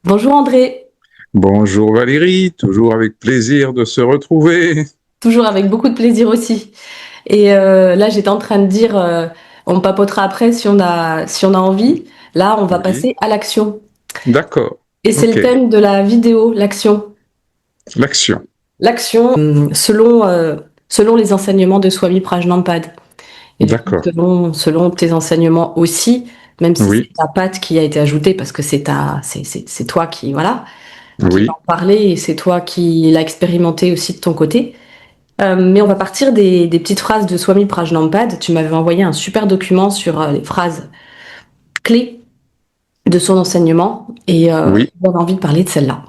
Bonjour André, Bonjour Valérie, toujours avec plaisir de se retrouver. toujours avec beaucoup de plaisir aussi. Et là, j'étais en train de dire, on papotera après si on a envie. Là, on va Oui, passer à l'action. d'accord. Et c'est le Ok, thème de la vidéo, l'action. l'action. L'action, selon les enseignements de Swami Prajnampad. Et du coup, D'accord. selon tes enseignements aussi, même si c'est Oui, ta patte qui a été ajoutée, parce que c'est toi qui, voilà, qui va oui, en parler et c'est toi qui l'as expérimenté aussi de ton côté. Mais on va partir des petites phrases de Swami Prajnampad. Tu m'avais envoyé un super document sur les phrases clés de son enseignement et oui, j'avais envie de parler de celle-là.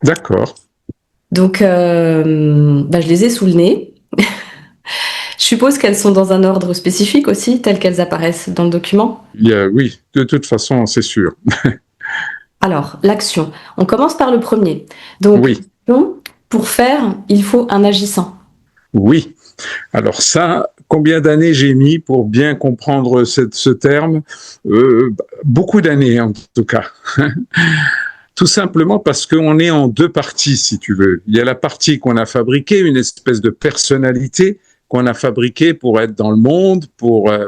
d'accord. Donc, je les ai sous le nez. Je suppose qu'elles sont dans un ordre spécifique aussi, telles qu'elles apparaissent dans le document. Oui, de toute façon, c'est sûr. Alors, l'action. On commence par le premier. Donc, Oui, pour faire, il faut un agissant. oui. Alors ça, combien d'années j'ai mis pour bien comprendre ce terme? Beaucoup d'années en tout cas. Tout simplement parce qu'on est en deux parties, si tu veux. Il y a la partie qu'on a fabriquée, une espèce de personnalité qu'on a fabriquée pour être dans le monde,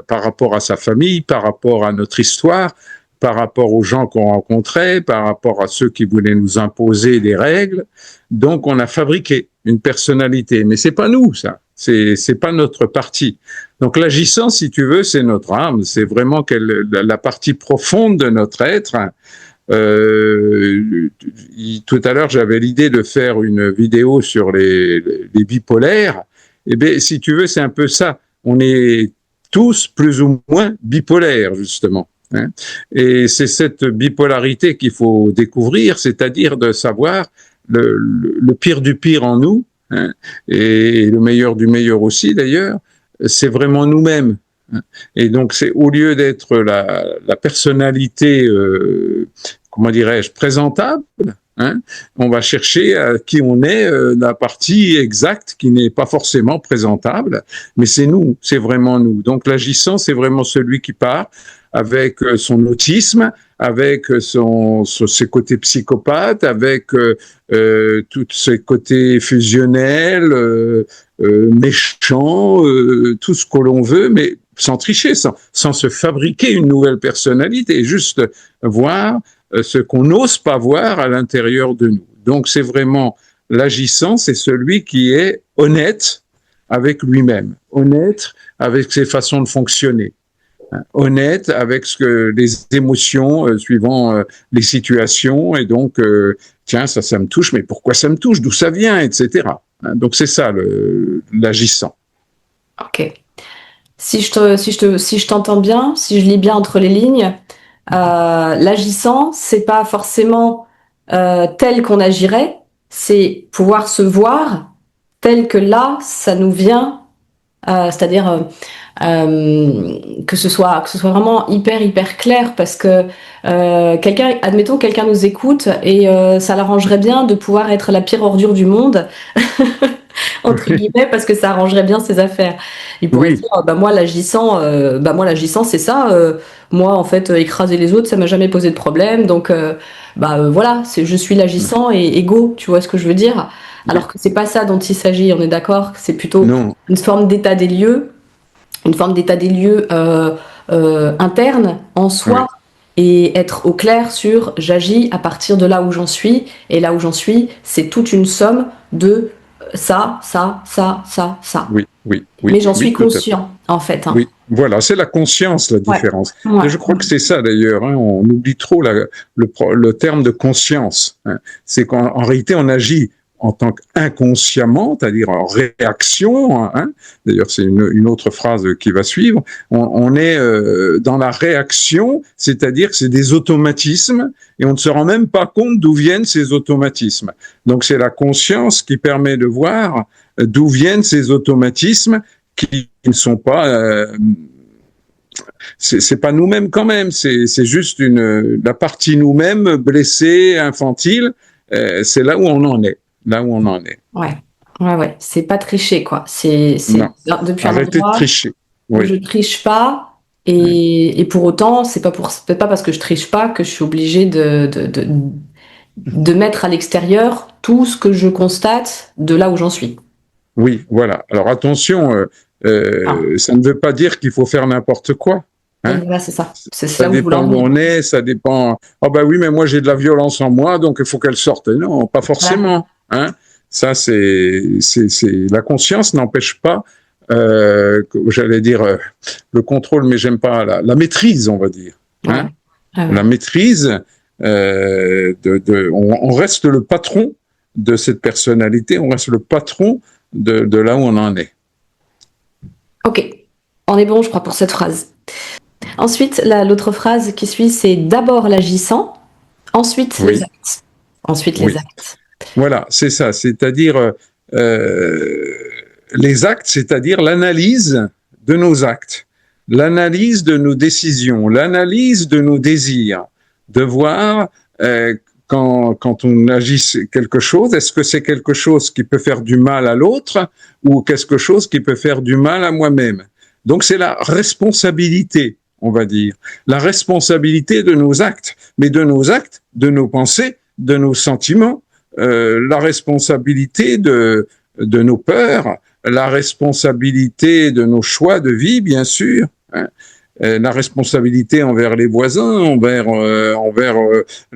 par rapport à sa famille, par rapport à notre histoire, par rapport aux gens qu'on rencontrait, par rapport à ceux qui voulaient nous imposer des règles. Donc, on a fabriqué une personnalité, mais c'est pas nous, ça. C'est pas notre partie. Donc, l'agissant, si tu veux, c'est notre âme. C'est vraiment la partie profonde de notre être. Euh, Tout à l'heure, j'avais l'idée de faire une vidéo sur les bipolaires. Eh bien, si tu veux, c'est un peu ça. On est tous plus ou moins bipolaires, justement. Hein. Et c'est cette bipolarité qu'il faut découvrir, c'est-à-dire de savoir le pire du pire en nous, hein, et le meilleur du meilleur aussi, d'ailleurs, c'est vraiment nous-mêmes. Hein. Et donc, c'est au lieu d'être la personnalité comment dirais-je, présentable. Hein, on va chercher à qui on est la partie exacte qui n'est pas forcément présentable, mais c'est nous, c'est vraiment nous. Donc l'agissant, c'est vraiment celui qui part avec son autisme, avec ses côtés psychopathes, avec tous ses côtés fusionnels, méchants, tout ce que l'on veut, mais sans tricher, sans se fabriquer une nouvelle personnalité, juste voir ce qu'on n'ose pas voir à l'intérieur de nous. Donc c'est vraiment l'agissant, c'est celui qui est honnête avec lui-même, honnête avec ses façons de fonctionner, hein, honnête avec les émotions suivant les situations, et donc tiens, ça me touche, mais pourquoi ça me touche, d'où ça vient, etc. Hein, donc c'est ça l'agissant. Ok. Si je t'entends bien, si je lis bien entre les lignes, l'agissant, c'est pas forcément tel qu'on agirait, c'est pouvoir se voir tel que là, ça nous vient, c'est-à-dire que ce soit vraiment hyper clair, parce que admettons, quelqu'un nous écoute et ça l'arrangerait bien de pouvoir être la pire ordure du monde entre guillemets, parce que ça arrangerait bien ses affaires. Il pourrait se Oui, dire, moi l'agissant c'est ça. Moi en fait, écraser les autres, ça m'a jamais posé de problème. Donc voilà, je suis l'agissant et égaux. Tu vois ce que je veux dire? Alors oui, que c'est pas ça dont il s'agit. On est d'accord? C'est plutôt non, une forme d'état des lieux, une forme d'état des lieux interne en soi. oui, Et être au clair sur j'agis à partir de là où j'en suis, et là où j'en suis, c'est toute une somme de ça. oui, oui, Mais oui, j'en suis oui, tout à fait. conscient, en fait. Hein. Oui, voilà, c'est la conscience la Ouais, différence. ouais. Et je crois que c'est ça d'ailleurs. Hein, on oublie trop le terme de conscience. Hein. C'est qu'en réalité, on agit en tant qu'inconsciemment, c'est-à-dire en réaction. Hein. D'ailleurs, c'est une autre phrase qui va suivre. On est dans la réaction, c'est-à-dire que c'est des automatismes et on ne se rend même pas compte d'où viennent ces automatismes. Donc, c'est la conscience qui permet de voir d'où viennent ces automatismes qui ne sont pas c'est pas nous-mêmes quand même, c'est juste la partie nous-mêmes blessée, infantile, c'est là où on en est, là où on en est. Ouais, ouais. C'est pas tricher, quoi. C'est Non, depuis un arrêtez de endroit tricher. où Oui, je triche pas. oui, Et pour autant, c'est pas parce que je triche pas que je suis obligée de mettre à l'extérieur tout ce que je constate de là où j'en suis. Oui, voilà. Alors attention, ça ne veut pas dire qu'il faut faire n'importe quoi. Oui, Hein. voilà, c'est ça. C'est Ça là où je voulais dépend en où venir. on est, ça dépend. Ah ben oui, mais moi j'ai de la violence en moi, donc il faut qu'elle sorte. Non, pas Voilà. forcément. Hein. Ça, la conscience n'empêche pas, j'allais dire le contrôle, mais j'aime pas la maîtrise, on va dire. Ouais. Hein. Ah La ouais. maîtrise, on reste le patron de cette personnalité, on reste le patron de là où on en est. Ok, on est bon, je crois, pour cette phrase. Ensuite, l'autre phrase qui suit, c'est d'abord l'agissant, ensuite les Oui, actes. Ensuite les oui. actes. Voilà, c'est ça. C'est-à-dire les actes, c'est-à-dire l'analyse de nos actes, l'analyse de nos décisions, l'analyse de nos désirs, de voir quand on agit quelque chose, est-ce que c'est quelque chose qui peut faire du mal à l'autre ou quelque chose qui peut faire du mal à moi-même. Donc c'est la responsabilité, on va dire, la responsabilité de nos actes, mais de nos actes, de nos pensées, de nos sentiments, la responsabilité de nos peurs, la responsabilité de nos choix de vie, bien sûr, hein, la responsabilité envers les voisins, envers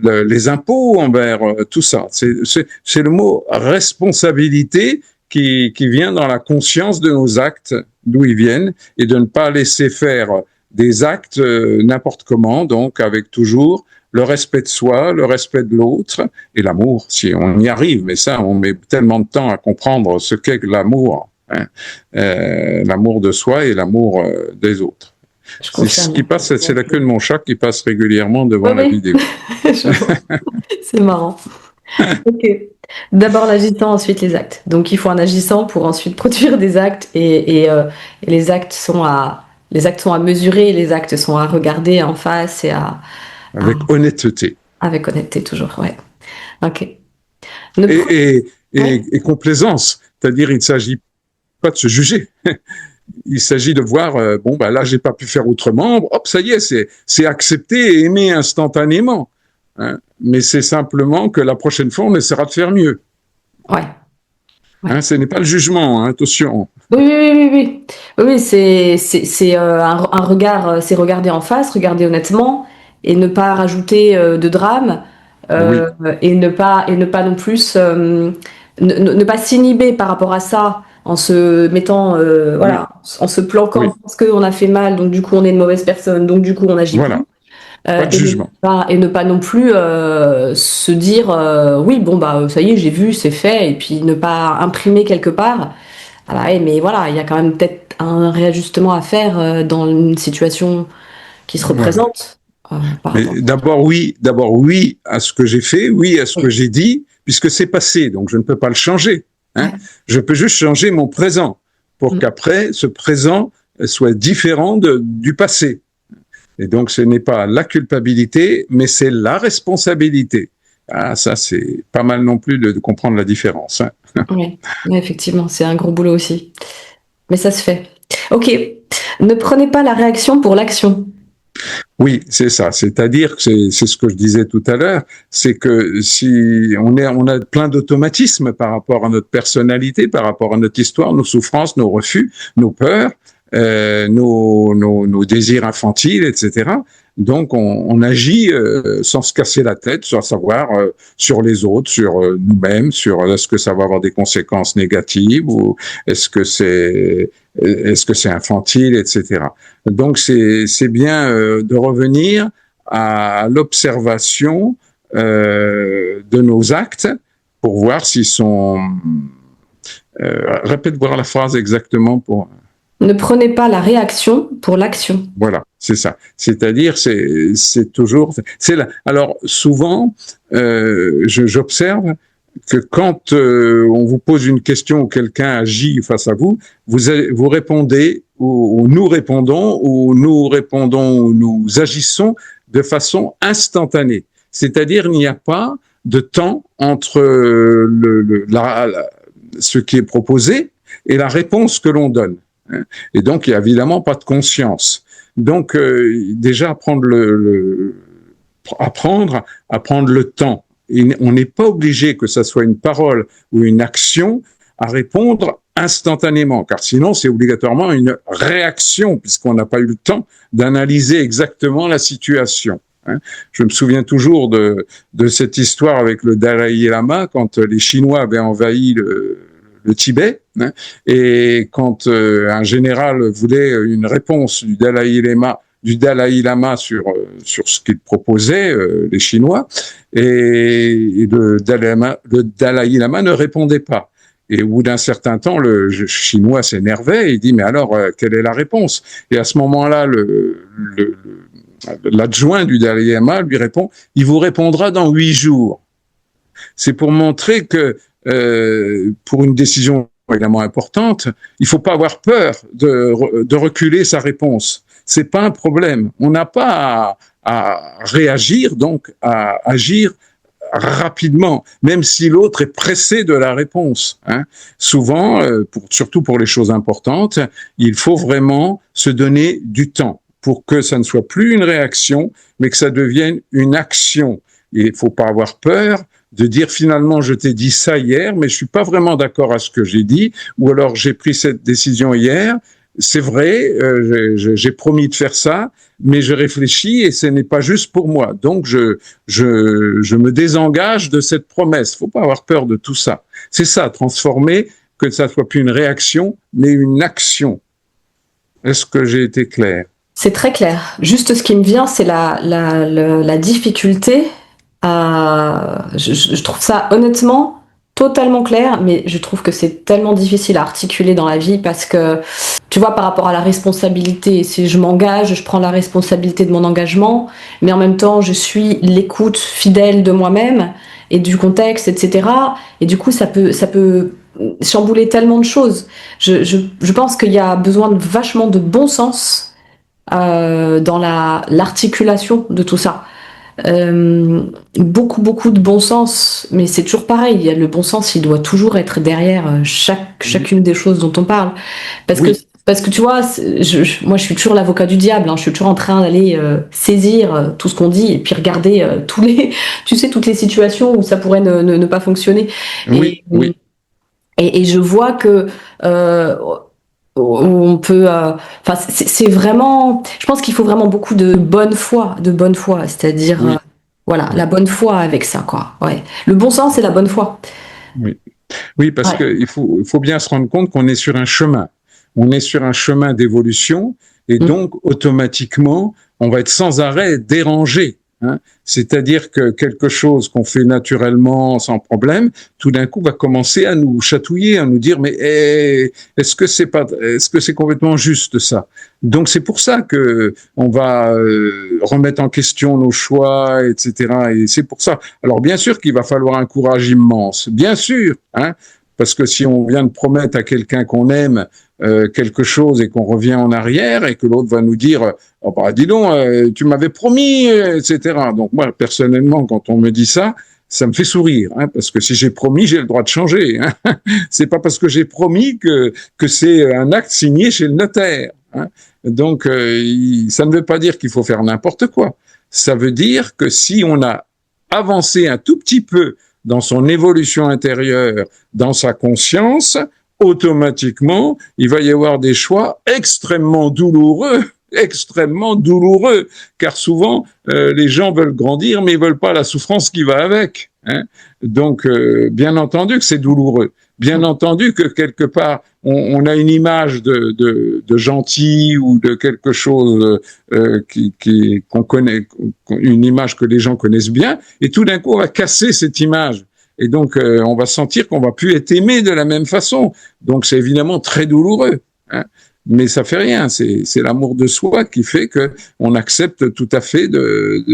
les impôts, envers tout ça. C'est le mot responsabilité qui vient dans la conscience de nos actes, d'où ils viennent, et de ne pas laisser faire des actes n'importe comment, donc avec toujours le respect de soi, le respect de l'autre et l'amour, si on y arrive. Mais ça, on met tellement de temps à comprendre ce qu'est l'amour, hein, l'amour de soi et l'amour des autres. Je C'est ce qui confirme. passe, c'est la queue de mon chat qui passe régulièrement Oui, devant la oui, vidéo. je vois. C'est marrant. Ok. D'abord l'agissant, ensuite les actes. Donc il faut un agissant pour ensuite produire des actes et les actes sont à mesurer, les actes sont à regarder en face et à- Avec honnêteté avec honnêteté toujours. Ouais. Ok. Ne et, pre- et, ouais. et complaisance, c'est-à-dire il ne s'agit pas de se juger. Il s'agit de voir, bon, bah là, j'ai pas pu faire autrement. Hop, ça y est, c'est accepté et aimé instantanément. Hein. Mais c'est simplement que la prochaine fois, on essaiera de faire mieux. Ouais. Ouais. Hein, ce n'est pas le jugement, hein, attention. Oui, oui, oui, oui, oui. Oui, oui, c'est un regard, c'est regarder en face, regarder honnêtement et ne pas rajouter de drame Oui, et ne pas non plus ne pas s'inhiber par rapport à ça en se mettant oui, voilà en se planquant oui. parce qu'on a fait mal donc du coup on est une mauvaise personne donc du coup on n'agit plus Voilà, pas de jugement. et ne pas non plus se dire oui bon bah ça y est j'ai vu c'est fait et puis ne pas imprimer quelque part ah bah ouais, mais voilà, il y a quand même peut-être un réajustement à faire dans une situation qui se Voilà. représente par rapport. Mais d'abord oui à ce que j'ai fait, oui à ce que j'ai dit, puisque c'est passé, donc je ne peux pas le changer. Hein. Ouais. Je peux juste changer mon présent pour Mm. qu'après ce présent soit différent du passé. Et donc ce n'est pas la culpabilité, mais c'est la responsabilité. Ah, ça c'est pas mal non plus de comprendre la différence. Hein. Ouais. Ouais, effectivement, c'est un gros boulot aussi. Mais ça se fait. Ok. Ne prenez pas la réaction pour l'action. Oui, c'est ça. C'est-à-dire que c'est ce que je disais tout à l'heure, c'est que si on a plein d'automatismes par rapport à notre personnalité, par rapport à notre histoire, nos souffrances, nos refus, nos peurs, nos désirs infantiles, etc. Donc on agit sans se casser la tête, sans savoir sur les autres, sur nous-mêmes, sur est-ce que ça va avoir des conséquences négatives ou est-ce que c'est infantile, etc. Donc c'est bien de revenir à l'observation de nos actes pour voir s'ils sont. Répète voir la phrase exactement pour. Ne prenez pas la réaction pour l'action. Voilà, c'est ça. C'est-à-dire, c'est toujours. Alors souvent, j'observe que quand on vous pose une question ou quelqu'un agit face à vous, vous répondez ou nous répondons ou nous agissons de façon instantanée. C'est-à-dire, il n'y a pas de temps entre ce qui est proposé et la réponse que l'on donne. Et donc, il n'y a évidemment pas de conscience. Donc, déjà, apprendre à prendre le temps on n'est pas obligé, que ça soit une parole ou une action, à répondre instantanément, car sinon c'est obligatoirement une réaction, puisqu'on n'a pas eu le temps d'analyser exactement la situation. Je me souviens toujours de cette histoire avec le Dalai Lama, quand les Chinois avaient envahi le Tibet, et quand un général voulait une réponse du Dalai Lama sur ce qu'il proposait, les Chinois, et le Dalai Lama ne répondait pas. Et au bout d'un certain temps, le Chinois s'énervait et il dit, mais alors, quelle est la réponse? Et à ce moment-là, l'adjoint du Dalai Lama lui répond, il vous répondra dans 8 jours. C'est pour montrer que pour une décision évidemment importante, il faut pas avoir peur de reculer sa réponse. C'est pas un problème. On n'a pas à réagir, donc à agir rapidement, même si l'autre est pressé de la réponse. Souvent, surtout pour les choses importantes, il faut vraiment se donner du temps pour que ça ne soit plus une réaction, mais que ça devienne une action. Et il faut pas avoir peur de dire finalement je t'ai dit ça hier, mais je suis pas vraiment d'accord à ce que j'ai dit, ou alors j'ai pris cette décision hier, c'est vrai, j'ai promis de faire ça, mais je réfléchis et ce n'est pas juste pour moi. Donc je me désengage de cette promesse. Faut pas avoir peur de tout ça. C'est ça, transformer, que ça soit plus une réaction, mais une action. Est-ce que j'ai été clair? C'est très clair. Juste ce qui me vient, c'est la difficulté. Je trouve ça honnêtement totalement clair, mais je trouve que c'est tellement difficile à articuler dans la vie parce que, tu vois, par rapport à la responsabilité, si je m'engage, je prends la responsabilité de mon engagement, mais en même temps, je suis l'écoute fidèle de moi-même et du contexte, etc. Et du coup, ça peut chambouler tellement de choses. Je pense qu'il y a besoin de vachement de bon sens dans l'articulation de tout ça. Beaucoup de bon sens, mais c'est toujours pareil. Le bon sens, il doit toujours être derrière chacune des choses dont on parle, parce que tu vois, moi je suis toujours l'avocat du diable. Je suis toujours en train d'aller saisir tout ce qu'on dit et puis regarder toutes les situations où ça pourrait ne pas fonctionner. Et je vois que on peut, c'est vraiment, je pense qu'il faut vraiment beaucoup de bonne foi, c'est-à-dire voilà, la bonne foi avec ça, quoi. Ouais, le bon sens et la bonne foi. Oui, parce que il faut bien se rendre compte qu'on est sur un chemin. On est sur un chemin d'évolution et donc automatiquement, on va être sans arrêt dérangé. C'est-à-dire que quelque chose qu'on fait naturellement sans problème, tout d'un coup va commencer à nous chatouiller, à nous dire mais est-ce que c'est complètement juste ça? Donc c'est pour ça que on va remettre en question nos choix, etc. Et c'est pour ça. Alors bien sûr qu'il va falloir un courage immense, bien sûr, parce que si on vient de promettre à quelqu'un qu'on aime quelque chose et qu'on revient en arrière et que l'autre va nous dire oh bah dis donc tu m'avais promis, etc. Donc moi personnellement quand on me dit ça, ça me fait sourire, parce que si j'ai promis, j'ai le droit de changer. C'est pas parce que j'ai promis que c'est un acte signé chez le notaire. Donc ça ne veut pas dire qu'il faut faire n'importe quoi. Ça veut dire que si on a avancé un tout petit peu dans son évolution intérieure, dans sa conscience, automatiquement, il va y avoir des choix extrêmement douloureux, car souvent, les gens veulent grandir, mais ils veulent pas la souffrance qui va avec. Donc, bien entendu que c'est douloureux. Bien entendu que quelque part, on a une image de gentil ou de quelque chose qu'on connaît, une image que les gens connaissent bien, et tout d'un coup, on va casser cette image. Et donc, on va sentir qu'on va plus être aimé de la même façon. Donc, c'est évidemment très douloureux. Mais ça fait rien. C'est l'amour de soi qui fait que on accepte tout à fait de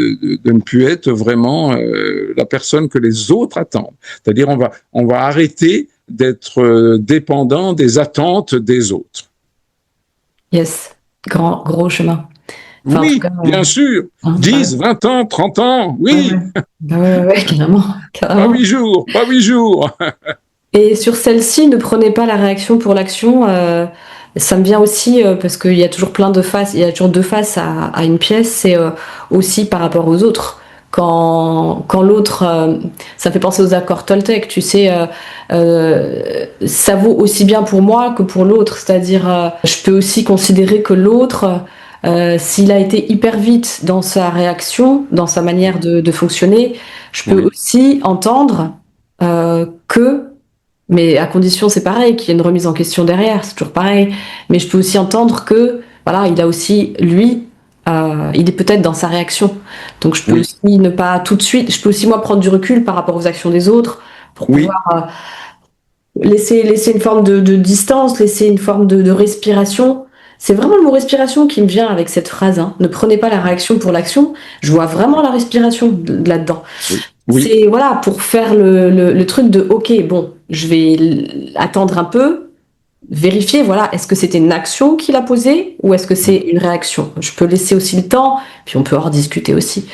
ne plus être vraiment la personne que les autres attendent. C'est-à-dire, on va arrêter d'être dépendant des attentes des autres. Yes, gros chemin. Enfin, oui, bien sûr. 10, 20 ans, 30 ans, oui. Ouais, carrément. Pas 8 jours, pas 8 jours. Et sur celle-ci, ne prenez pas la réaction pour l'action. Ça me vient aussi parce qu'il y a toujours plein de faces, il y a toujours deux faces à une pièce, c'est aussi par rapport aux autres. quand l'autre, ça me fait penser aux accords Toltec, tu sais, ça vaut aussi bien pour moi que pour l'autre, c'est-à-dire je peux aussi considérer que l'autre, s'il a été hyper vite dans sa réaction, dans sa manière de fonctionner, je peux aussi entendre que, mais à condition c'est pareil, qu'il y ait une remise en question derrière, c'est toujours pareil, mais je peux aussi entendre que, voilà, il a aussi, lui, il est peut-être dans sa réaction. Donc je peux aussi ne pas tout de suite, je peux aussi moi prendre du recul par rapport aux actions des autres pour pouvoir laisser une forme de distance, laisser une forme de respiration. C'est vraiment le mot respiration qui me vient avec cette phrase, hein. Ne prenez pas la réaction pour l'action. Je vois vraiment la respiration là-dedans. C'est voilà, pour faire le truc de ok, bon, je vais attendre un peu, vérifier, voilà, est-ce que c'était une action qu'il a posée ou est-ce que c'est une réaction? Je peux laisser aussi le temps, puis on peut en rediscuter aussi.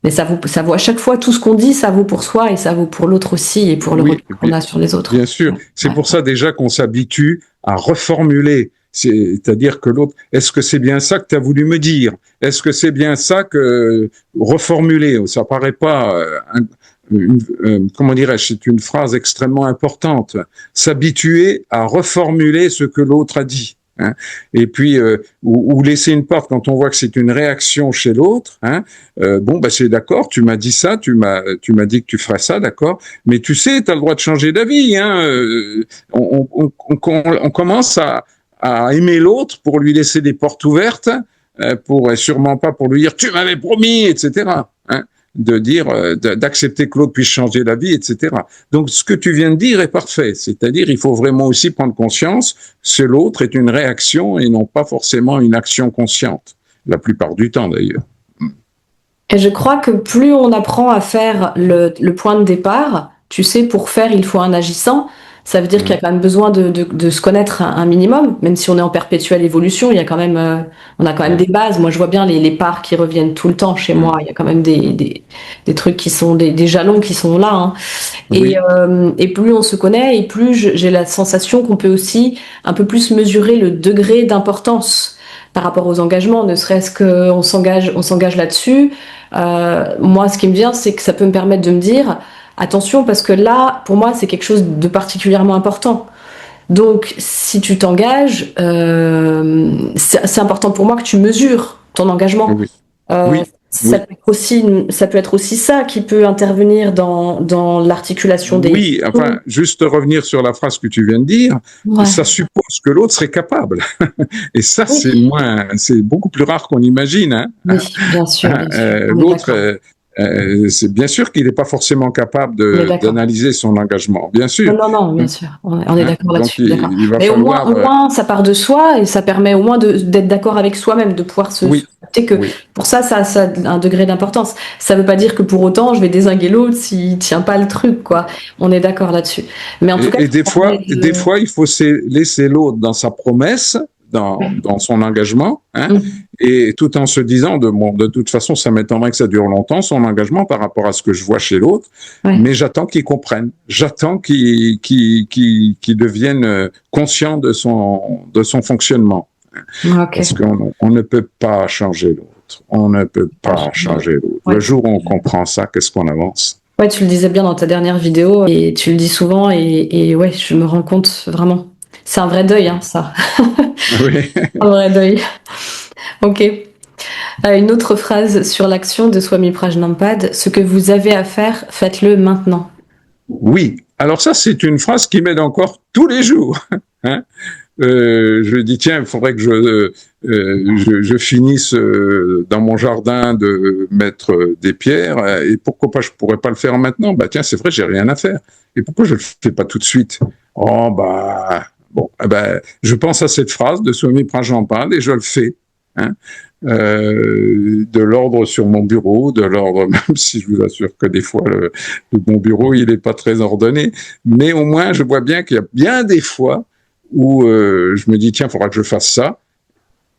Mais ça vaut à chaque fois, tout ce qu'on dit, ça vaut pour soi et ça vaut pour l'autre aussi et pour le retour qu'on a sur les autres. Bien sûr. C'est pour ça déjà qu'on s'habitue à reformuler. C'est-à-dire que l'autre, est-ce que c'est bien ça que tu as voulu me dire? Est-ce que c'est bien ça que reformuler? Ça paraît pas comment dirais-je, c'est une phrase extrêmement importante. S'habituer à reformuler ce que l'autre a dit. Hein. Et puis, ou laisser une porte quand on voit que c'est une réaction chez l'autre. Hein. Bon, bah c'est d'accord, tu m'as dit ça, tu m'as dit que tu ferais ça, d'accord. Mais tu sais, tu as le droit de changer d'avis. Hein. On commence à aimer l'autre pour lui laisser des portes ouvertes, et sûrement pas pour lui dire tu m'avais promis, etc. Hein. De dire, d'accepter que l'autre puisse changer d'avis, etc. Donc, ce que tu viens de dire est parfait. C'est-à-dire, il faut vraiment aussi prendre conscience que l'autre est une réaction et non pas forcément une action consciente. La plupart du temps, d'ailleurs. Et je crois que plus on apprend à faire le point de départ, tu sais, pour faire, il faut un agissant. Ça veut dire qu'il y a quand même besoin de se connaître un minimum, même si on est en perpétuelle évolution, il y a quand même, on a quand même des bases. Moi, je vois bien les parts qui reviennent tout le temps chez moi. Il y a quand même des trucs qui sont des jalons qui sont là. Hein. Et plus on se connaît, et plus j'ai la sensation qu'on peut aussi un peu plus mesurer le degré d'importance par rapport aux engagements, ne serait-ce qu'on s'engage là-dessus. Moi, ce qui me vient, c'est que ça peut me permettre de me dire attention, parce que là, pour moi, c'est quelque chose de particulièrement important. Donc, si tu t'engages, c'est important pour moi que tu mesures ton engagement. Ça peut être aussi ça qui peut intervenir dans l'articulation des... Oui, enfin, juste revenir sur la phrase que tu viens de dire, ça suppose que l'autre serait capable. Et ça, c'est beaucoup plus rare qu'on imagine. Hein. Oui, bien sûr. L'autre... c'est bien sûr qu'il n'est pas forcément capable d'analyser son engagement, bien sûr. Non, bien sûr, on est d'accord là-dessus. Mais au falloir, moins, ça part de soi et ça permet au moins d'être d'accord avec soi-même, de pouvoir se accepter que pour ça a un degré d'importance. Ça ne veut pas dire que pour autant, je vais dézinguer l'autre s'il ne tient pas le truc, quoi. On est d'accord là-dessus. Mais en tout cas, des fois, il faut laisser l'autre dans sa promesse, dans son engagement, hein, et tout en se disant de toute façon, ça m'étonnerait que ça dure longtemps, son engagement par rapport à ce que je vois chez l'autre, mais j'attends qu'il comprenne, j'attends qu'il devienne conscient de son fonctionnement. Parce qu'on ne peut pas changer l'autre. On ne peut pas changer l'autre. Le jour où on comprend ça, qu'est-ce qu'on avance? Ouais, tu le disais bien dans ta dernière vidéo, et tu le dis souvent, et ouais, je me rends compte vraiment. C'est un vrai deuil, hein, ça. Oui. Un vrai deuil. Ok. Une autre phrase sur l'action de Swami Prajnampad. Ce que vous avez à faire, faites-le maintenant. Oui. Alors ça, c'est une phrase qui m'aide encore tous les jours. Hein. Je dis tiens, il faudrait que je finisse dans mon jardin de mettre des pierres, et pourquoi pas je pourrais pas le faire maintenant? Bah tiens, c'est vrai, j'ai rien à faire. Et pourquoi je le fais pas tout de suite? Oh bah bon, je pense à cette phrase de Swami Prajnampad et je le fais. Hein. De l'ordre sur mon bureau, de l'ordre, même si je vous assure que des fois mon bureau il est pas très ordonné, mais au moins je vois bien qu'il y a bien des fois où je me dis tiens, il faudra que je fasse ça.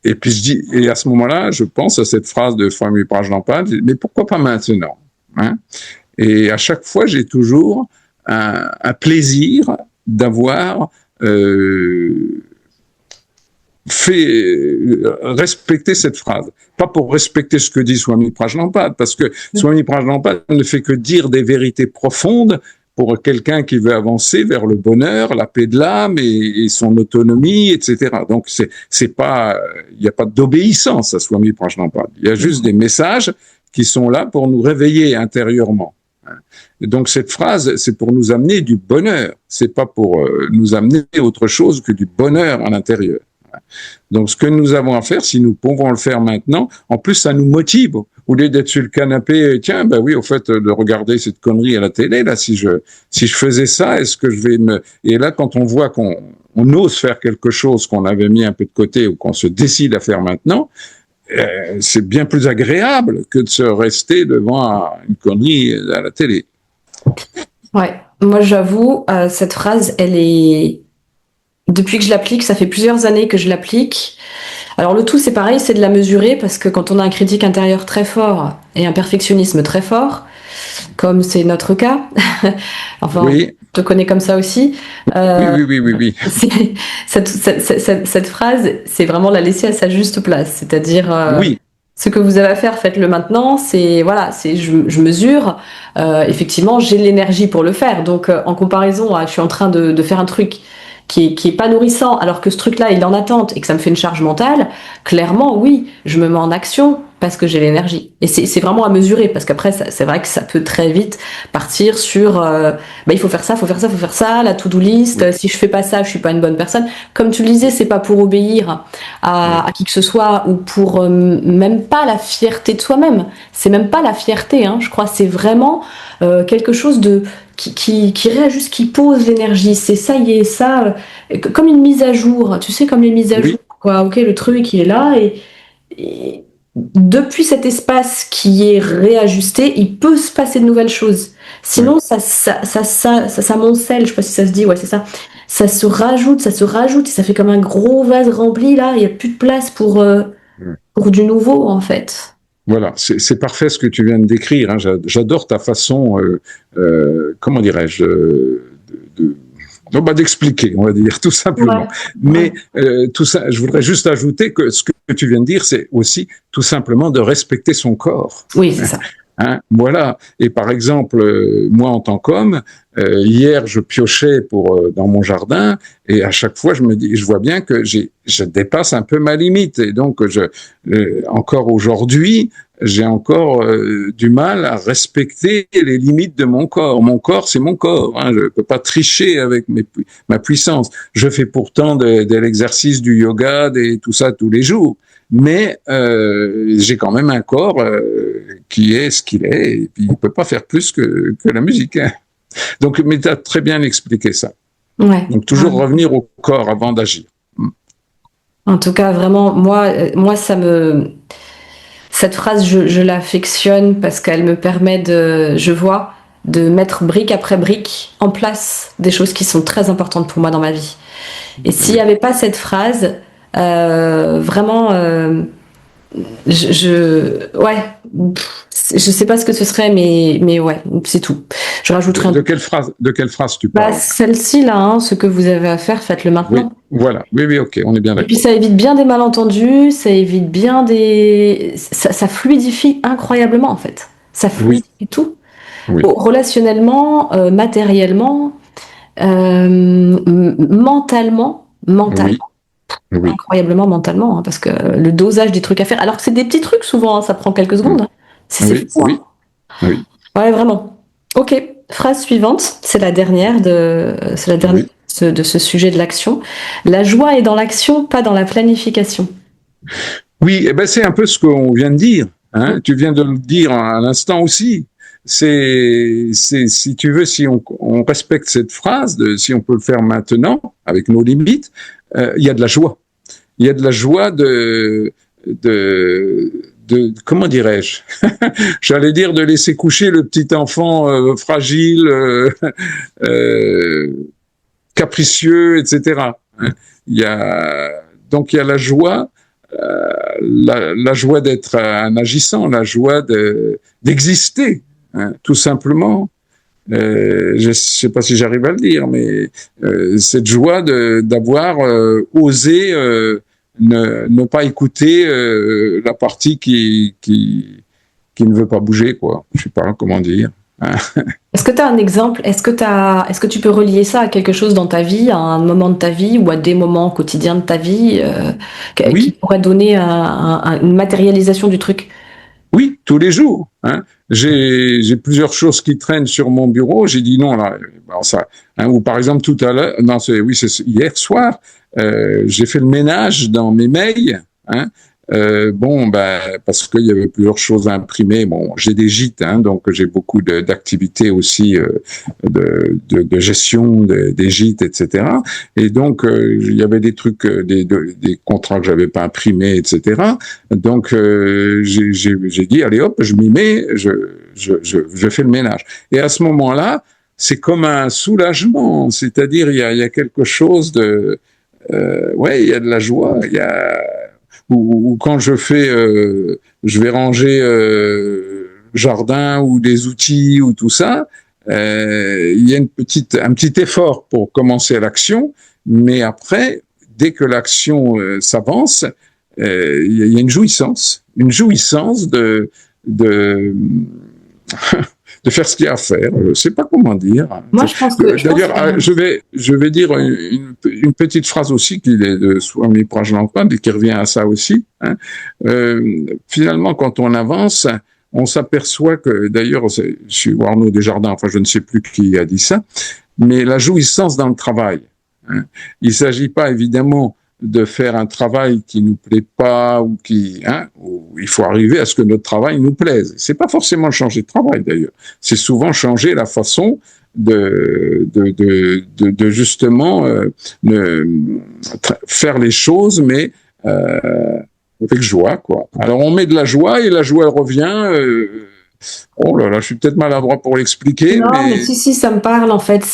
Et puis et à ce moment-là, je pense à cette phrase de Swami Prajnampad, mais pourquoi pas maintenant, hein? Et à chaque fois, j'ai toujours un plaisir d'avoir respecter cette phrase. Pas pour respecter ce que dit Swami Prajnapada, parce que Swami Prajnapada ne fait que dire des vérités profondes pour quelqu'un qui veut avancer vers le bonheur, la paix de l'âme et son autonomie, etc. Donc c'est pas, il n'y a pas d'obéissance à Swami Prajnapada. Il y a juste des messages qui sont là pour nous réveiller intérieurement. Et donc cette phrase, c'est pour nous amener du bonheur. C'est pas pour nous amener autre chose que du bonheur à l'intérieur. Donc, ce que nous avons à faire, si nous pouvons le faire maintenant, en plus, ça nous motive. Au lieu d'être sur le canapé, tiens, ben oui, au fait, de regarder cette connerie à la télé, là, si je faisais ça, est-ce que je vais me... Et là, quand on voit qu'on ose faire quelque chose qu'on avait mis un peu de côté ou qu'on se décide à faire maintenant, c'est bien plus agréable que de se rester devant une connerie à la télé. Ouais, moi, j'avoue, cette phrase, elle est... Depuis que je l'applique, ça fait plusieurs années que je l'applique. Alors le tout, c'est pareil, c'est de la mesurer, parce que quand on a un critique intérieur très fort et un perfectionnisme très fort, comme c'est notre cas, enfin, oui. on te connaît comme ça aussi. Oui. Cette phrase, c'est vraiment la laisser à sa juste place, c'est-à-dire oui. Ce que vous avez à faire, faites-le maintenant. C'est voilà, c'est je mesure. Effectivement, j'ai l'énergie pour le faire. Donc, en comparaison, je suis en train de faire un truc qui est pas nourrissant, alors que ce truc-là, il est en attente et que ça me fait une charge mentale. Clairement, oui, je me mets en action parce que j'ai l'énergie. Et c'est vraiment à mesurer, parce qu'après, c'est vrai que ça peut très vite partir sur il faut faire ça, la to-do list. Oui. Si je fais pas ça, je suis pas une bonne personne. Comme tu le disais, c'est pas pour obéir à qui que ce soit, ou pour même pas la fierté de soi-même. C'est même pas la fierté, hein, je crois. C'est vraiment quelque chose de qui réajuste, qui pose l'énergie. C'est ça y est, ça, comme une mise à jour. Tu sais, comme les mises à jour, quoi. Ok, le truc, il est là, et depuis cet espace qui est réajusté, il peut se passer de nouvelles choses. Sinon, ça s'amoncelle, je sais pas si ça se dit, ouais, c'est ça. Ça se rajoute, et ça fait comme un gros vase rempli, là. Il n'y a plus de place pour du nouveau, en fait. Voilà, c'est parfait ce que tu viens de décrire. Hein. J'adore ta façon, comment dirais-je, d'expliquer, on va dire, tout simplement. Ouais. Mais tout ça, je voudrais juste ajouter que ce que tu viens de dire, c'est aussi tout simplement de respecter son corps. Oui, c'est ça. Hein, voilà. Et par exemple, moi en tant qu'homme, hier je piochais dans mon jardin, et à chaque fois je vois bien que je dépasse un peu ma limite, et donc encore aujourd'hui, j'ai encore du mal à respecter les limites de mon corps. Mon corps, c'est mon corps. Hein, je peux pas tricher avec ma puissance. Je fais pourtant de l'exercice, du yoga, tout ça tous les jours. Mais j'ai quand même un corps qui est ce qu'il est, et puis il peut pas faire plus que la musique. Hein. Donc, mais tu as très bien expliqué ça. Ouais. Donc, toujours revenir au corps avant d'agir. En tout cas, vraiment, moi, cette phrase, je l'affectionne parce qu'elle me permet de mettre brique après brique en place des choses qui sont très importantes pour moi dans ma vie. Et s'il n'y avait pas cette phrase, vraiment, ouais, je sais pas ce que ce serait, mais ouais, c'est tout. Je rajouterai de quelle phrase tu parles? Celle-ci là, hein, ce que vous avez à faire, faites-le maintenant. Oui, voilà. Oui, ok, on est bien d'accord. Et puis ça évite bien des malentendus, ça évite bien ça fluidifie incroyablement en fait. Ça fluidifie tout. Oui. Relationnellement, matériellement, mentalement. Oui. Incroyablement mentalement, hein, parce que le dosage des trucs à faire, alors que c'est des petits trucs souvent, hein, ça prend quelques secondes. Hein. C'est fou. Oui. Ouais, vraiment. Ok, phrase suivante, c'est la dernière de ce sujet de l'action. La joie est dans l'action, pas dans la planification. Oui, c'est un peu ce qu'on vient de dire. Hein. Tu viens de le dire à l'instant aussi. C'est si tu veux, si on respecte cette phrase, si on peut le faire maintenant avec nos limites, il y a de la joie. Il y a de la joie de comment dirais-je? J'allais dire de laisser coucher le petit enfant fragile, capricieux, etc. Donc il y a la joie, la joie d'être un agissant, la joie d'exister, hein, tout simplement. Je sais pas si j'arrive à le dire, mais cette joie d'avoir osé ne pas écouter la partie qui ne veut pas bouger, quoi. Je sais pas comment dire. Est-ce que tu as un exemple? Est-ce que tu peux relier ça à quelque chose dans ta vie, à un moment de ta vie ou à des moments quotidiens de ta vie qui Oui, pourraient donner une matérialisation du truc? oui, tous les jours. Hein. J'ai plusieurs choses qui traînent sur mon bureau. J'ai dit non là. Alors ça, hein, ou par exemple tout à l'heure, non, c'est hier soir. J'ai fait le ménage dans mes mails. Hein. Bon, ben parce qu'il y avait plusieurs choses à imprimer. Bon, j'ai des gîtes, hein, donc j'ai beaucoup d'activités aussi de gestion des gîtes, etc. Et donc il y avait des trucs, des contrats que j'avais pas imprimés, etc. Donc j'ai dit allez hop, je m'y mets, je fais le ménage. Et à ce moment-là, c'est comme un soulagement, c'est-à-dire il y a quelque chose de ouais, il y a de la joie, il y a ou quand je vais ranger jardin ou des outils ou tout ça, il y a un petit effort pour commencer l'action, mais après, dès que l'action s'avance, il y a une jouissance de de faire ce qu'il y a à faire. Je ne sais pas comment dire. Moi, je pense que D'ailleurs, je vais dire une petite phrase aussi qui est de Swami Prajnapada et qui revient à ça aussi. Hein. Finalement, quand on avance, on s'aperçoit que, d'ailleurs, je suis Arnaud Desjardins, enfin, je ne sais plus qui a dit ça, mais la jouissance dans le travail. Hein. Il ne s'agit pas, évidemment, de faire un travail qui nous plaît pas ou où il faut arriver à ce que notre travail nous plaise. C'est pas forcément changer de travail d'ailleurs. C'est souvent changer la façon de justement faire les choses, mais avec joie, quoi. Alors on met de la joie et la joie elle revient. Oh là là, je suis peut-être maladroit pour l'expliquer, non, mais si, ça me parle en fait.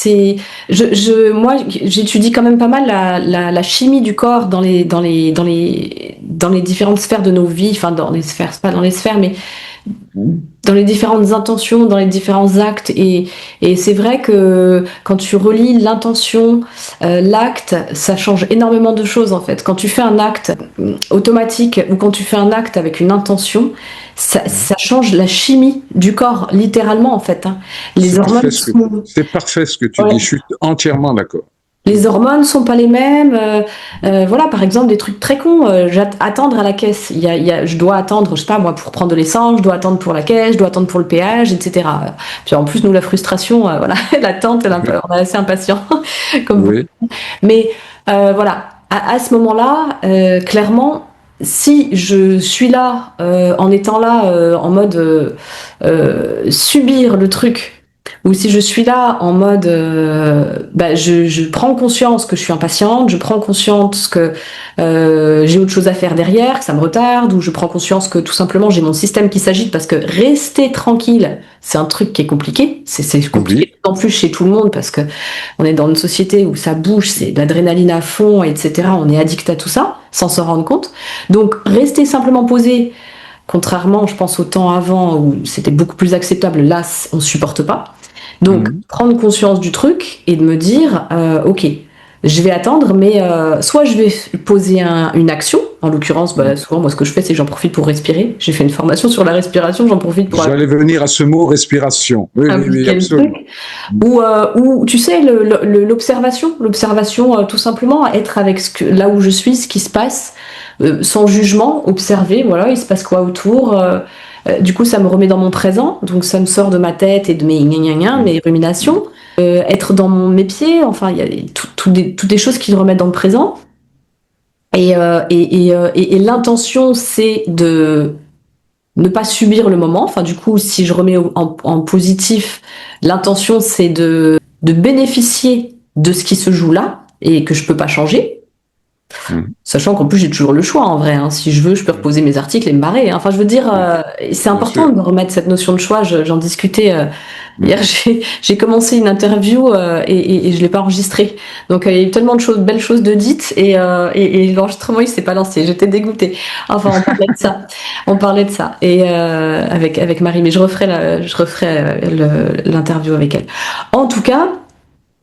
Moi, j'étudie quand même pas mal la chimie du corps dans les différentes sphères de nos vies. Enfin, dans les sphères, c'est pas dans les sphères, mais dans les différentes intentions, dans les différents actes. Et c'est vrai que quand tu relis l'intention, l'acte, ça change énormément de choses en fait. Quand tu fais un acte automatique ou quand tu fais un acte avec une intention, ça change la chimie du corps, littéralement en fait. Hein. Les hormones c'est parfait ce que tu dis, je suis entièrement d'accord. Les hormones sont pas les mêmes. Voilà, par exemple, des trucs très cons. Attendre à la caisse. Je dois attendre, je sais pas moi, pour prendre de l'essence, je dois attendre pour la caisse, je dois attendre pour le péage, etc. Puis en plus, nous, la frustration, voilà, l'attente, on est assez impatient. Comme oui. Mais voilà, à ce moment-là, clairement, si je suis là, en étant là, en mode subir le truc, ou si je suis là en mode, je prends conscience que je suis impatiente, je prends conscience que j'ai autre chose à faire derrière, que ça me retarde, ou je prends conscience que tout simplement j'ai mon système qui s'agite parce que rester tranquille, c'est un truc qui est compliqué. C'est compliqué en plus chez tout le monde parce que on est dans une société où ça bouge, c'est de l'adrénaline à fond, etc. On est addict à tout ça sans s'en rendre compte. Donc rester simplement posé. Contrairement, je pense, au temps avant où c'était beaucoup plus acceptable, là, on supporte pas. Donc, prendre conscience du truc et de me dire, ok, je vais attendre, mais soit je vais poser une action. En l'occurrence, souvent, moi, ce que je fais, c'est que j'en profite pour respirer. J'ai fait une formation sur la respiration, j'en profite pour... J'allais venir à ce mot respiration. Oui, absolument. Ou tu sais, l'observation, tout simplement, être avec là où je suis, ce qui se passe, sans jugement, observer, voilà, il se passe quoi autour. Du coup, ça me remet dans mon présent, donc ça me sort de ma tête et de mes ruminations. Être dans mes pieds, enfin, il y a toutes des choses qui me remettent dans le présent. Et l'intention, c'est de ne pas subir le moment. Enfin, du coup, si je remets en positif, l'intention, c'est de bénéficier de ce qui se joue là et que je peux pas changer. Sachant qu'en plus j'ai toujours le choix en vrai, hein. Si je veux je peux reposer mes articles et me barrer, hein. Enfin je veux dire c'est important de remettre cette notion de choix. J'en discutais hier, j'ai commencé une interview et je l'ai pas enregistrée, donc il y a eu tellement de belles choses de dites et l'enregistrement il s'est pas lancé, j'étais dégoûtée. Enfin on parlait de ça et avec Marie, mais je referai l'interview avec elle. En tout cas,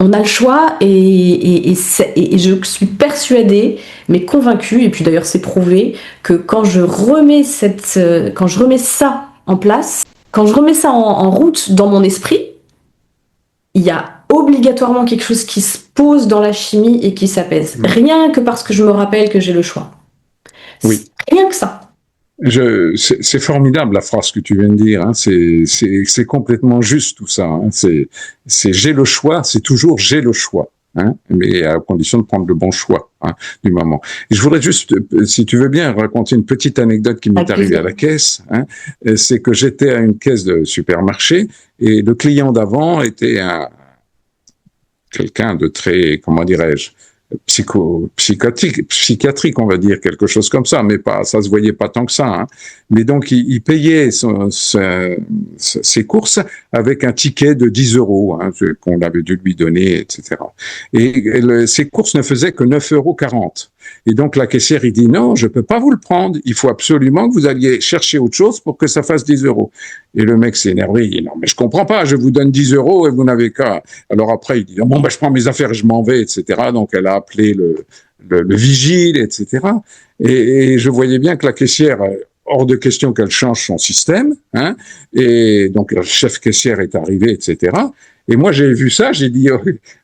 On a le choix et je suis persuadée, mais convaincue, et puis d'ailleurs c'est prouvé, que quand je remets ça en place, quand je remets ça en route dans mon esprit, il y a obligatoirement quelque chose qui se pose dans la chimie et qui s'apaise. Rien que parce que je me rappelle que j'ai le choix. Oui. Rien que ça. C'est formidable la phrase que tu viens de dire. Hein. C'est complètement juste tout ça. Hein. C'est j'ai le choix. C'est toujours j'ai le choix. Hein, mais à condition de prendre le bon choix du moment. Et je voudrais juste, si tu veux bien, raconter une petite anecdote qui m'est arrivée à la caisse. Hein. C'est que j'étais à une caisse de supermarché et le client d'avant était quelqu'un de très, comment dirais-je, psychiatrique, on va dire, quelque chose comme ça, mais pas, ça se voyait pas tant que ça. Hein. Mais donc, il payait ses courses avec un ticket de 10 euros qu'on avait dû lui donner, etc. Et ses courses ne faisaient que 9,40 euros. Et donc, la caissière, il dit non, je peux pas vous le prendre. Il faut absolument que vous alliez chercher autre chose pour que ça fasse 10 euros. Et le mec s'est énervé. Il dit non, mais je comprends pas. Je vous donne 10 euros et vous n'avez qu'à. Alors après, il dit bon, ben, je prends mes affaires et je m'en vais, etc. Donc, elle a appelé le vigile, etc. Et je voyais bien que la caissière, hors de question qu'elle change son système. Hein. Et donc, le chef caissière est arrivé, etc. Et moi, j'ai vu ça, j'ai dit,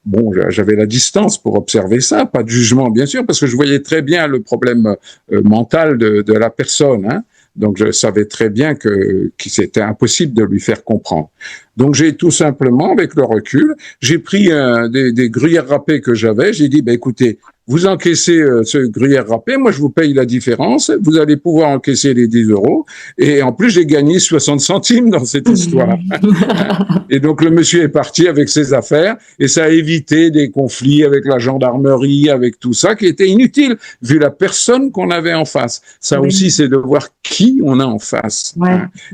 bon, j'avais la distance pour observer ça, pas de jugement, bien sûr, parce que je voyais très bien le problème mental de la personne. Hein. Donc, je savais très bien que c'était impossible de lui faire comprendre. Donc, j'ai tout simplement, avec le recul, j'ai pris des gruyères râpées que j'avais, j'ai dit, ben, écoutez, vous encaissez ce gruyère râpé, moi je vous paye la différence, vous allez pouvoir encaisser les 10 euros, et en plus j'ai gagné 60 centimes dans cette histoire. Et donc le monsieur est parti avec ses affaires, et ça a évité des conflits avec la gendarmerie, avec tout ça, qui était inutile, vu la personne qu'on avait en face. Ça aussi, c'est de voir qui on a en face,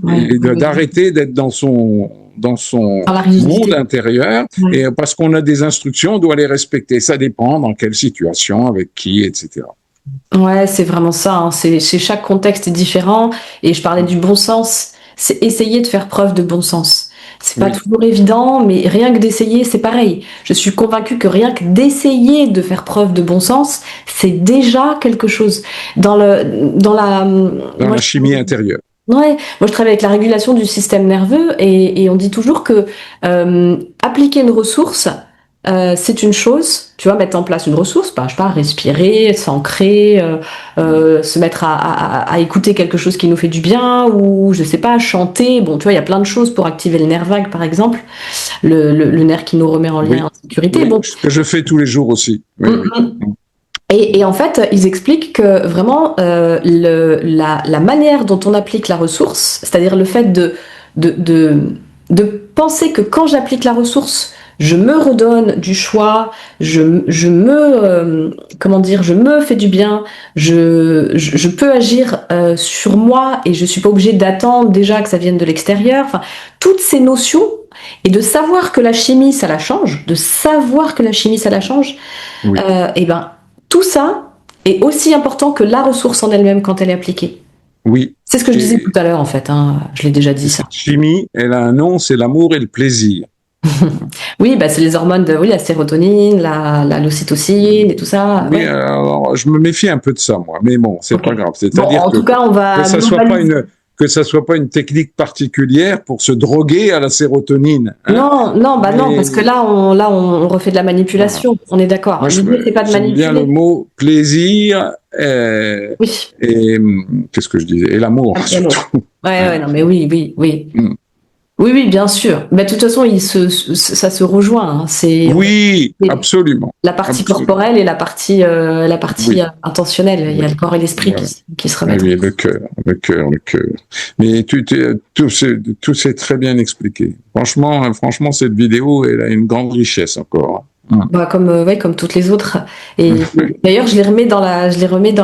et d'arrêter d'être dans son monde intérieur, et parce qu'on a des instructions, on doit les respecter. Ça dépend dans quelle situation, avec qui, etc. Ouais, c'est vraiment ça. Hein. Chaque contexte est différent. Et je parlais du bon sens. C'est essayer de faire preuve de bon sens. C'est pas toujours évident, mais rien que d'essayer, c'est pareil. Je suis convaincue que rien que d'essayer de faire preuve de bon sens, c'est déjà quelque chose. Dans la chimie intérieure. Ouais, moi je travaille avec la régulation du système nerveux et on dit toujours que appliquer une ressource, c'est une chose, tu vois, mettre en place une ressource, je sais pas, respirer, s'ancrer, se mettre à écouter quelque chose qui nous fait du bien, ou je sais pas, chanter, bon, tu vois, il y a plein de choses pour activer le nerf vague, par exemple, le nerf qui nous remet en lien en sécurité. Oui, bon. Ce que je fais tous les jours aussi. Oui, Et en fait, ils expliquent que vraiment la manière dont on applique la ressource, c'est-à-dire le fait de penser que quand j'applique la ressource, je me redonne du choix, je me fais du bien, je peux agir sur moi et je suis pas obligée d'attendre déjà que ça vienne de l'extérieur. Enfin, toutes ces notions et de savoir que la chimie ça la change, et ben tout ça est aussi important que la ressource en elle-même quand elle est appliquée. Oui. C'est ce que je disais tout à l'heure, en fait. Hein. Je l'ai déjà dit, ça. Cette chimie, elle a un nom, c'est l'amour et le plaisir. Oui, c'est les hormones la sérotonine, l'ocytocine et tout ça. Oui, alors, je me méfie un peu de ça, moi. Mais bon, c'est pas grave. C'est-à-dire en tout cas, on va... que ça soit pas une technique particulière pour se droguer à la sérotonine. Hein. Non, parce que là, on refait de la manipulation. Voilà. On est d'accord. L'idée, c'est pas de manipuler. J'aime bien le mot plaisir. Oui. Et qu'est-ce que je disais? Et l'amour, surtout. Ouais, non, mais oui. Oui, bien sûr. Mais de toute façon, ça se rejoint. Hein. Oui, absolument. La partie corporelle et la partie intentionnelle. Il y a le corps et l'esprit qui se remettent. Oui, le cœur. Mais tout c'est très bien expliqué. Franchement, cette vidéo, elle a une grande richesse encore. Comme toutes les autres. Et d'ailleurs, je les remets dans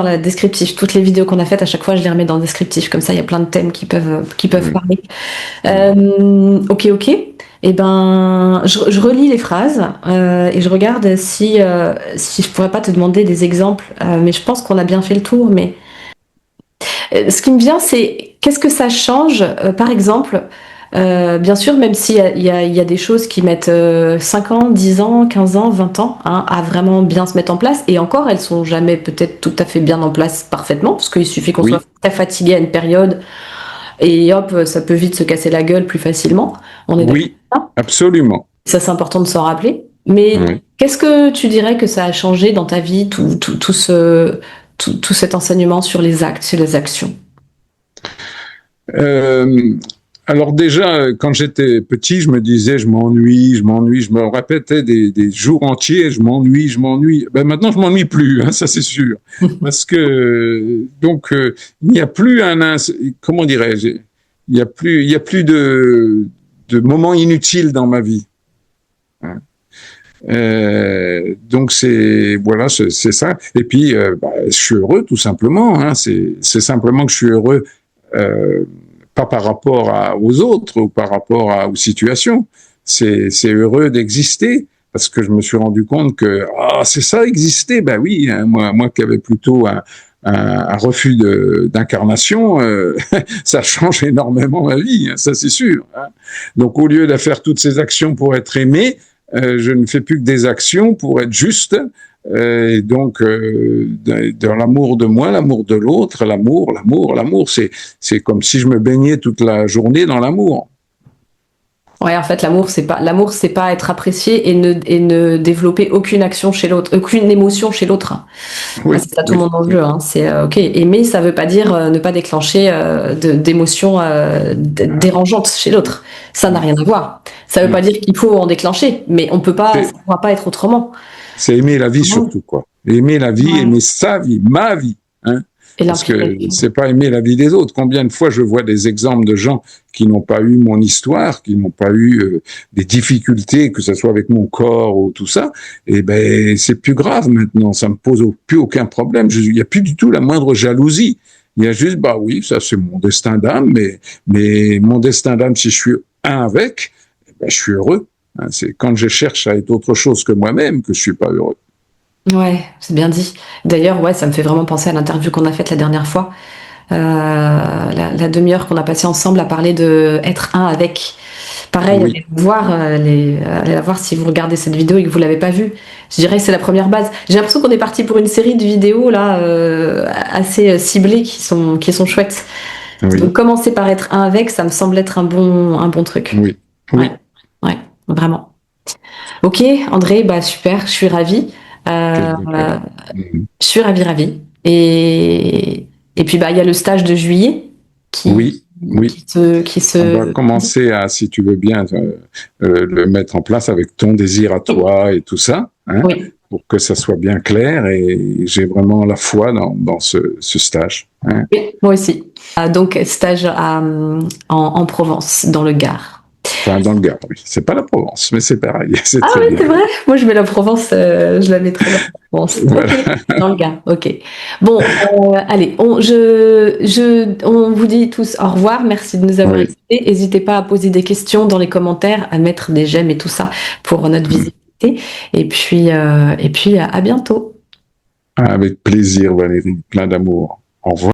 la descriptif. Toutes les vidéos qu'on a faites, à chaque fois, je les remets dans le descriptif. Comme ça, il y a plein de thèmes qui peuvent parler. Ok. Eh ben, je relis les phrases et je regarde si je pourrais pas te demander des exemples. Mais je pense qu'on a bien fait le tour. Mais ce qui me vient, c'est qu'est-ce que ça change, par exemple, Bien sûr, même s'il y a des choses qui mettent 5 ans, 10 ans, 15 ans, 20 ans hein, à vraiment bien se mettre en place. Et encore, elles sont jamais peut-être tout à fait bien en place parfaitement, parce qu'il suffit qu'on soit Oui, très fatigué à une période et hop, ça peut vite se casser la gueule plus facilement. On est d'accord oui, avec ça. absolument. Ça, c'est important de s'en rappeler. Mais Oui. qu'est-ce que tu dirais que ça a changé dans ta vie, tout cet enseignement sur les actes, sur les actions? Euh, alors déjà, quand j'étais petit, je me disais, je m'ennuie, je me répétais des jours entiers, je m'ennuie, je m'ennuie. Ben maintenant, je m'ennuie plus, hein, ça c'est sûr, parce que donc il n'y a plus comment dirais-je, il y a plus de moments inutiles dans ma vie. Hein. Donc c'est voilà, c'est ça. Et puis bah, je suis heureux tout simplement. Hein. C'est simplement que je suis heureux euh, pas par rapport aux autres ou par rapport aux situations. C'est heureux d'exister parce que je me suis rendu compte que ah c'est ça exister. Ben oui, hein, moi qui avais plutôt un refus d'incarnation, ça change énormément ma vie, hein, ça c'est sûr. Hein. Donc au lieu de faire toutes ces actions pour être aimé, je ne fais plus que des actions pour être juste. Et donc, dans l'amour de moi, l'amour de l'autre, l'amour, c'est comme si je me baignais toute la journée dans l'amour. Ouais, en fait, l'amour, c'est pas être apprécié et ne développer aucune action chez l'autre, aucune émotion chez l'autre. Oui, C'est ça tout oui, mon oui. enjeu. Hein. C'est ok. Aimer, ça veut pas dire ne pas déclencher d'émotions dérangeantes chez l'autre. Ça n'a rien à voir. Ça veut pas Non, dire qu'il faut en déclencher, mais on peut pas, ça c'est ne pourra pas être autrement. c'est aimer la vie Vraiment. surtout, quoi. Aimer la vie, Ouais. aimer sa vie, ma vie. Hein. Et Parce que l'implication. c'est pas aimer la vie des autres. Combien de fois je vois des exemples de gens qui n'ont pas eu mon histoire, qui n'ont pas eu des difficultés, que ce soit avec mon corps ou tout ça, et ben c'est plus grave maintenant. Ça me pose plus aucun problème. Il n'y a plus du tout la moindre jalousie. Il y a juste bah oui, ça c'est mon destin d'âme, mais mon destin d'âme, si je suis un avec, ben, je suis heureux. Hein, c'est quand je cherche à être autre chose que moi-même que je suis pas heureux. Ouais, c'est bien dit. D'ailleurs, ouais, ça me fait vraiment penser à l'interview qu'on a faite la dernière fois. La demi-heure qu'on a passée ensemble à parler de être un avec. Pareil, Oui, allez la voir si vous regardez cette vidéo et que vous l'avez pas vue. Je dirais que c'est la première base. J'ai l'impression qu'on est parti pour une série de vidéos là assez ciblées qui sont chouettes. Donc oui, commencer par être un avec, ça me semble être un bon truc. oui, Ouais, oui. ouais, vraiment. Ok, André, bah super, je suis ravie. Ok, Euh, d'accord. Mhm. je suis ravie. Et puis bah il y a le stage de juillet qui Oui, oui. qui On va se commencer à, si tu veux bien, le mettre en place avec ton désir à toi et tout ça, hein, oui. pour que ça soit bien clair. Et j'ai vraiment la foi dans ce stage. Hein. Oui, moi aussi. Donc, stage en Provence, dans le Gard. Enfin, dans le Gard, oui. C'est pas la Provence, mais c'est pareil. C'est Ah très oui, bien. c'est vrai. Moi, je mets la Provence, je la mets très bien. Provence. Ok, Voilà. dans le Gard. Ok. Bon, allez, on vous dit tous au revoir. Merci de nous avoir Oui. écoutés. N'hésitez pas à poser des questions dans les commentaires, à mettre des j'aime et tout ça pour notre visibilité. Et puis à bientôt. Avec plaisir, Valérie. Plein d'amour. Au revoir.